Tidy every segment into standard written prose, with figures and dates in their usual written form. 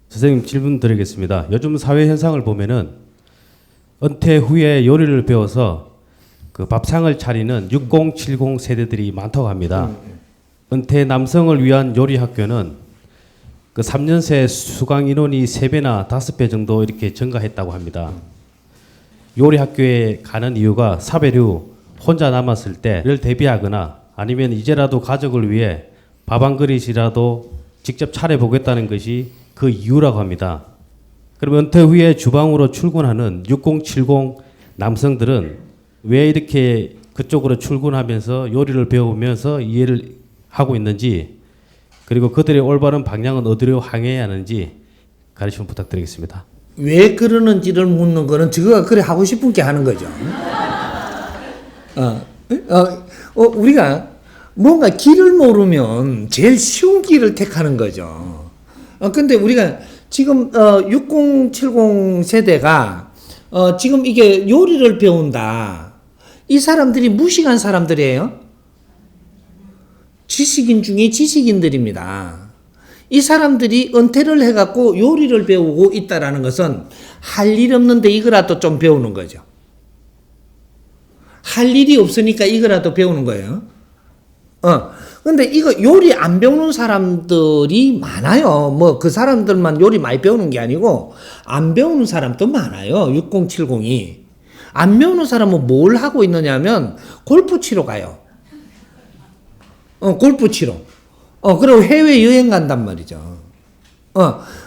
선생님 질문 드리겠습니다. 요즘 사회 현상을 보면은 은퇴 후에 요리를 배워서 그 밥상을 차리는 60, 70 세대들이 많다고 합니다. 은퇴 남성을 위한 요리 학교는 그 3년 새 수강 인원이 3배나 5배 정도 이렇게 증가했다고 합니다. 요리 학교에 가는 이유가 사별 후 혼자 남았을 때를 대비하거나 아니면 이제라도 가족을 위해 밥 한 그릇이라도 직접 차려보겠다는 것이 그 이유라고 합니다. 그러면 은퇴 후에 주방으로 출근하는 60, 70 남성들은 왜 이렇게 그쪽으로 출근하면서 요리를 배우면서 이해를 하고 있는지, 그리고 그들의 올바른 방향은 어디로 향해야 하는지 가르침 부탁드리겠습니다. 왜 그러는지를 묻는 거는 저거가 그래 하고 싶은 게 하는 거죠. 우리가 뭔가 길을 모르면 제일 쉬운 길을 택하는 거죠. 근데 우리가 지금 60, 70 세대가 지금 이게 요리를 배운다. 이 사람들이 무식한 사람들이에요. 지식인 중에 지식인들입니다. 이 사람들이 은퇴를 해갖고 요리를 배우고 있다라는 것은 할 일 없는데 이거라도 좀 배우는 거죠. 할 일이 없으니까 이거라도 배우는 거예요. 근데 이거 요리 안 배우는 사람들이 많아요. 뭐 그 사람들만 요리 많이 배우는 게 아니고 안 배우는 사람도 많아요. 60, 70이. 안 배우는 사람은 뭘 하고 있느냐면 골프 치러 가요. 골프 치러. 그리고 해외 여행 간단 말이죠.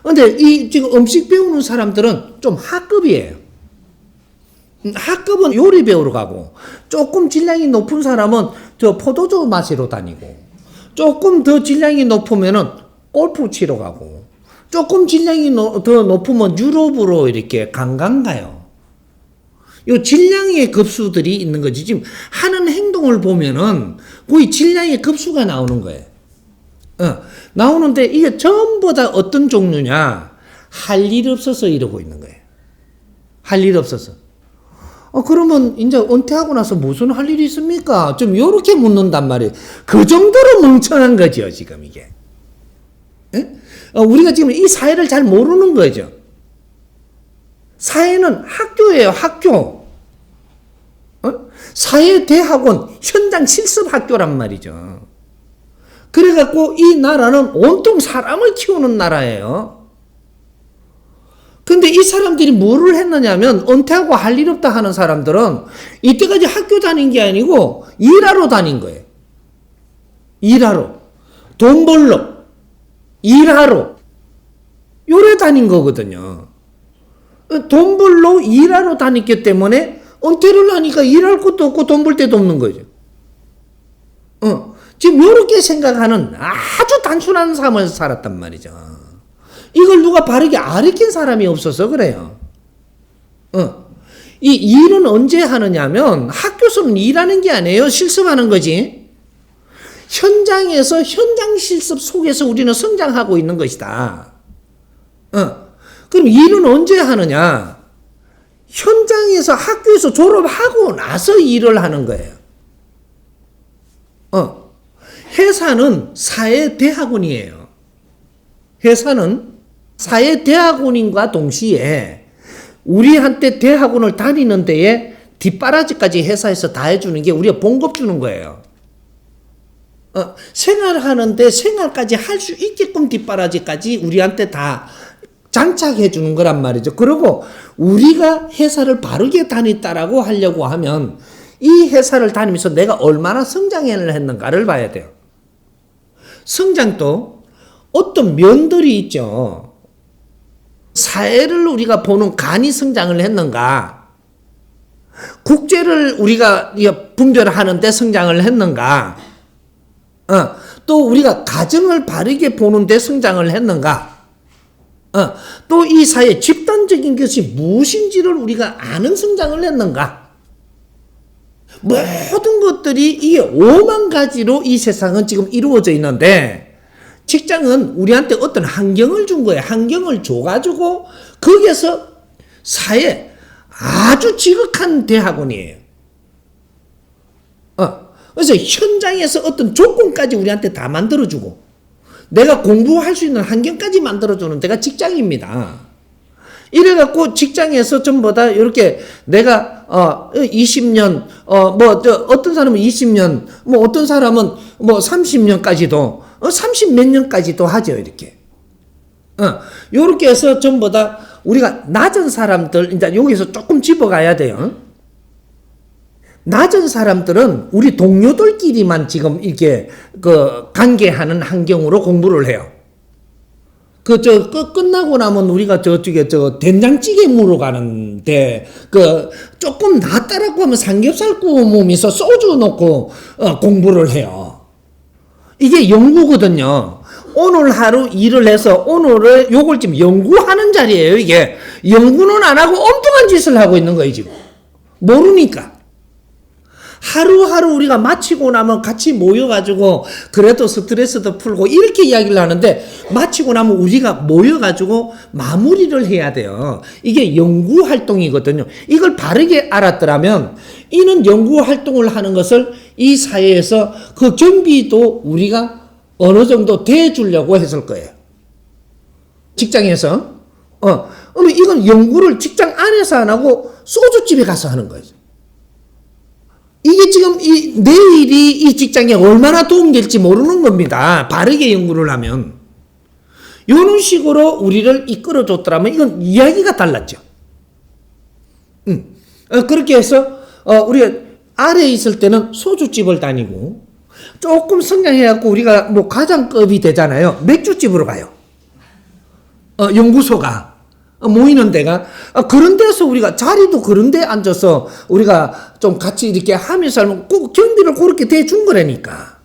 근데 이 지금 음식 배우는 사람들은 좀 하급이에요. 하급은 요리 배우러 가고, 조금 질량이 높은 사람은 저 포도주 마시러 다니고, 조금 더 질량이 높으면은 골프 치러 가고, 조금 질량이 더 높으면 유럽으로 이렇게 관광 가요. 요 질량의 급수들이 있는 거지. 지금 하는 행동을 보면은 거의 질량의 급수가 나오는 거예요. 나오는데 이게 전부 다 어떤 종류냐? 할 일 없어서 이러고 있는 거예요. 할 일 없어서. 그러면 이제 은퇴하고 나서 무슨 할 일이 있습니까? 좀 요렇게 묻는단 말이에요. 그 정도로 멍청한 거죠, 지금 이게. 우리가 지금 이 사회를 잘 모르는 거죠. 사회는 학교예요, 학교. 사회대학원, 현장 실습 학교란 말이죠. 그래갖고 이 나라는 온통 사람을 키우는 나라예요. 근데 이 사람들이 뭐를 했느냐면 은퇴하고 할 일 없다 하는 사람들은 이때까지 학교 다닌 게 아니고 일하러 다닌 거예요. 일하러. 돈 벌러. 일하러. 요래 다닌 거거든요. 돈 벌러 일하러 다녔기 때문에 은퇴를 하니까 일할 것도 없고 돈 벌 데도 없는 거죠. 지금 요렇게 생각하는 아주 단순한 삶을 살았단 말이죠. 이걸 누가 바르게 가르친 사람이 없어서 그래요. 이 일은 언제 하느냐면 학교에서는 일하는 게 아니에요. 실습하는 거지. 현장에서 현장 실습 속에서 우리는 성장하고 있는 것이다. 그럼 일은 언제 하느냐? 현장에서 학교에서 졸업하고 나서 일을 하는 거예요. 회사는 사회대학원이에요. 회사는 사회대학원인과 동시에 우리한테 대학원을 다니는 데에 뒷바라지까지 회사에서 다 해주는 게 우리가 봉급 주는 거예요. 생활하는데 생활까지 할 수 있게끔 뒷바라지까지 우리한테 다 장착해 주는 거란 말이죠. 그리고 우리가 회사를 바르게 다녔다라고 하려고 하면 이 회사를 다니면서 내가 얼마나 성장을 했는가를 봐야 돼요. 성장도 어떤 면들이 있죠. 사회를 우리가 보는 간이 성장을 했는가? 국제를 우리가 분별하는데 성장을 했는가? 또 우리가 가정을 바르게 보는데 성장을 했는가? 또 이 사회 집단적인 것이 무엇인지를 우리가 아는 성장을 했는가? 모든 것들이 이게 5만 가지로 이 세상은 지금 이루어져 있는데 직장은 우리한테 어떤 환경을 준 거예요. 환경을 줘가지고 거기에서 사회 아주 지극한 대학원이에요. 그래서 현장에서 어떤 조건까지 우리한테 다 만들어주고 내가 공부할 수 있는 환경까지 만들어주는 데가 직장입니다. 이래갖고 직장에서 전부 다 이렇게 내가 20년 어떤 사람은 20년 뭐 어떤 사람은 뭐 30년까지도 30 몇 년까지도 하죠. 이렇게 요렇게 해서 전부 다 우리가 낮은 사람들 이제 여기서 조금 집어가야 돼요. 낮은 사람들은 우리 동료들끼리만 지금 이렇게 관계하는 환경으로 공부를 해요. 끝나고 나면 우리가 저쪽에 된장찌개 물어 가는데, 조금 낫다라고 하면 삼겹살 구워 먹으면서 소주 넣고, 공부를 해요. 이게 연구거든요. 오늘 하루 일을 해서 오늘을 요걸 지금 연구하는 자리예요, 이게. 연구는 안 하고 엉뚱한 짓을 하고 있는 거예요, 지금. 모르니까. 하루하루 우리가 마치고 나면 같이 모여가지고 그래도 스트레스도 풀고 이렇게 이야기를 하는데 마치고 나면 우리가 모여가지고 마무리를 해야 돼요. 이게 연구활동이거든요. 이걸 바르게 알았더라면 이는 연구활동을 하는 것을 이 사회에서 그 경비도 우리가 어느 정도 대주려고 했을 거예요. 직장에서. 그러면 이건 연구를 직장 안에서 안 하고 소주집에 가서 하는 거예요. 이게 지금 내일이 이 직장에 얼마나 도움될지 모르는 겁니다. 바르게 연구를 하면. 이런 식으로 우리를 이끌어줬더라면 이건 이야기가 달랐죠. 그렇게 해서 우리가 아래에 있을 때는 소주집을 다니고 조금 성장해갖고 우리가 뭐 과장급이 되잖아요. 맥주집으로 가요. 연구소가. 모이는 데가 그런 데서 우리가 자리도 그런 데 앉아서 우리가 좀 같이 이렇게 하면서 살면 꼭 경비를 그렇게 대준 거라니까.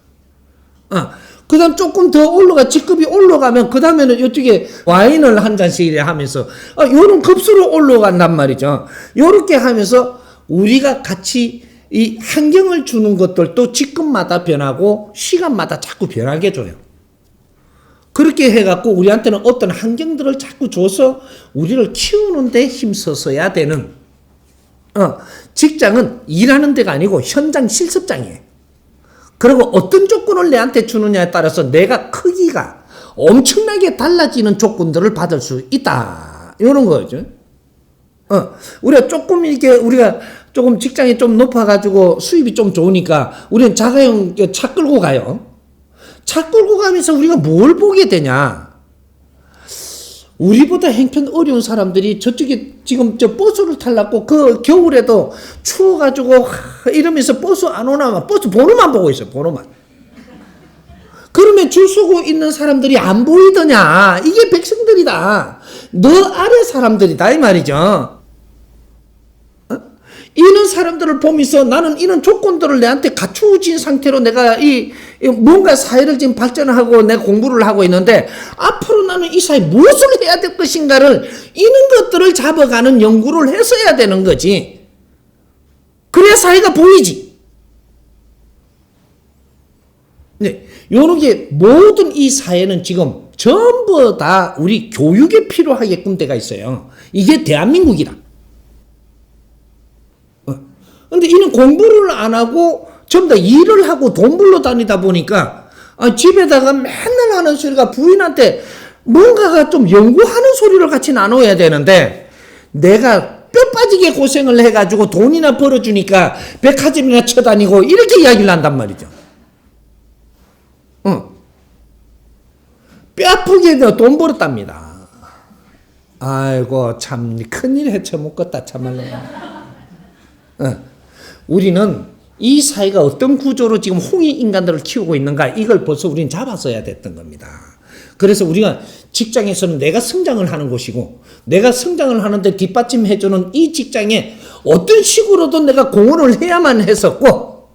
그 다음 조금 더 직급이 올라가면 그 다음에는 이쪽에 와인을 한 잔씩 이래 하면서 요런 급수로 올라간단 말이죠. 요렇게 하면서 우리가 같이 이 환경을 주는 것들도 직급마다 변하고 시간마다 자꾸 변하게 줘요. 그렇게 해갖고 우리한테는 어떤 환경들을 자꾸 줘서 우리를 키우는 데 힘써서야 되는 직장은 일하는 데가 아니고 현장 실습장이에요. 그리고 어떤 조건을 내한테 주느냐에 따라서 내가 크기가 엄청나게 달라지는 조건들을 받을 수 있다. 이런 거죠. 우리가 조금 직장이 좀 높아가지고 수입이 좀 좋으니까 우리는 자가용 차 끌고 가요. 차 끌고 가면서 우리가 뭘 보게 되냐? 우리보다 형편 어려운 사람들이 저쪽에 지금 버스를 타려고 그 겨울에도 추워가지고 이러면서 버스 안 오나 버스 번호만 보고 있어요. 번호만. 그러면 줄 서고 있는 사람들이 안 보이더냐? 이게 백성들이다. 너 아래 사람들이다 이 말이죠. 이런 사람들을 보면서 나는 이런 조건들을 내한테 갖추어진 상태로 내가 뭔가 사회를 지금 발전하고 내가 공부를 하고 있는데 앞으로 나는 이 사회 무엇을 해야 될 것인가를 이런 것들을 잡아가는 연구를 했어야 되는 거지. 그래야 사회가 보이지. 네, 요런 게 모든 이 사회는 지금 전부 다 우리 교육에 필요하게끔 돼가 있어요. 이게 대한민국이다. 근데 이는 공부를 안 하고 전부 다 일을 하고 돈 벌러 다니다 보니까 집에다가 맨날 하는 소리가 부인한테 뭔가가 좀 연구하는 소리를 같이 나눠야 되는데 내가 뼈 빠지게 고생을 해가지고 돈이나 벌어주니까 백화점이나 쳐다니고 이렇게 이야기를 한단 말이죠. 뼈 아프게 돈 벌었답니다. 아이고 참 큰일 헤쳐먹겠다 참말로. 우리는 이 사회가 어떤 구조로 지금 홍익 인간들을 키우고 있는가 이걸 벌써 우리는 잡았어야 됐던 겁니다. 그래서 우리가 직장에서는 내가 성장을 하는 곳이고 내가 성장을 하는데 뒷받침해주는 이 직장에 어떤 식으로든 내가 공헌을 해야만 했었고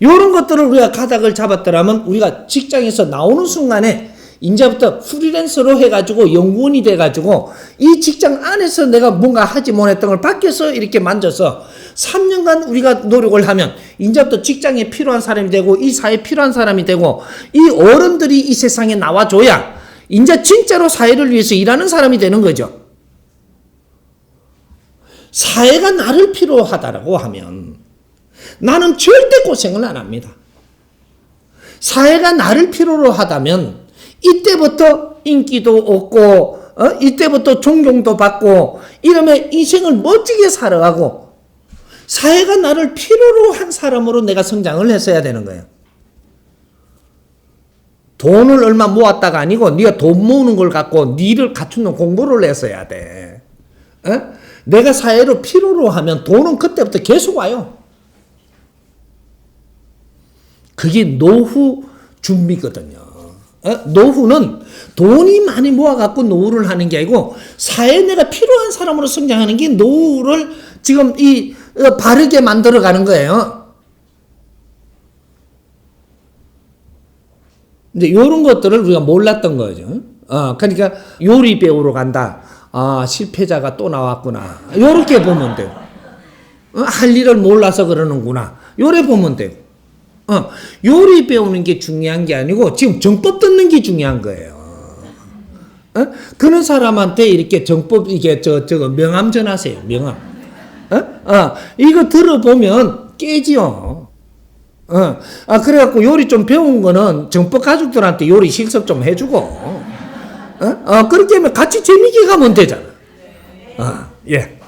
이런 것들을 우리가 가닥을 잡았더라면 우리가 직장에서 나오는 순간에 이제부터 프리랜서로 해가지고 연구원이 돼가지고 이 직장 안에서 내가 뭔가 하지 못했던 걸 밖에서 이렇게 만져서 3년간 우리가 노력을 하면 이제부터 직장에 필요한 사람이 되고 이 사회에 필요한 사람이 되고 이 어른들이 이 세상에 나와줘야 이제 진짜로 사회를 위해서 일하는 사람이 되는 거죠. 사회가 나를 필요하다라고 하면 나는 절대 고생을 안 합니다. 사회가 나를 필요로 하다면 이때부터 인기도 얻고 이때부터 존경도 받고 이러면 인생을 멋지게 살아가고 사회가 나를 필요로 한 사람으로 내가 성장을 했어야 되는 거예요. 돈을 얼마 모았다가 아니고 네가 돈 모으는 걸 갖고 니를 갖추는 공부를 했어야 돼. 내가 사회로 필요로 하면 돈은 그때부터 계속 와요. 그게 노후 준비거든요. 노후는 돈이 많이 모아갖고 노후를 하는 게 아니고 사회에 내가 필요한 사람으로 성장하는 게 노후를 지금 바르게 만들어가는 거예요. 이제 이런 것들을 우리가 몰랐던 거죠. 그러니까 요리 배우러 간다. 실패자가 또 나왔구나. 요렇게 보면 돼요. 할 일을 몰라서 그러는구나. 요래 보면 돼요. 요리 배우는 게 중요한 게 아니고 지금 정법 듣는 게 중요한 거예요. 그런 사람한테 이렇게 정법 이게 저거 명함 전하세요. 명함. 이거 들어보면 깨지요. 그래갖고 요리 좀 배운 거는 정법 가족들한테 요리 실습 좀 해주고, 그렇게 하면 같이 재미있게 가면 되잖아. 예.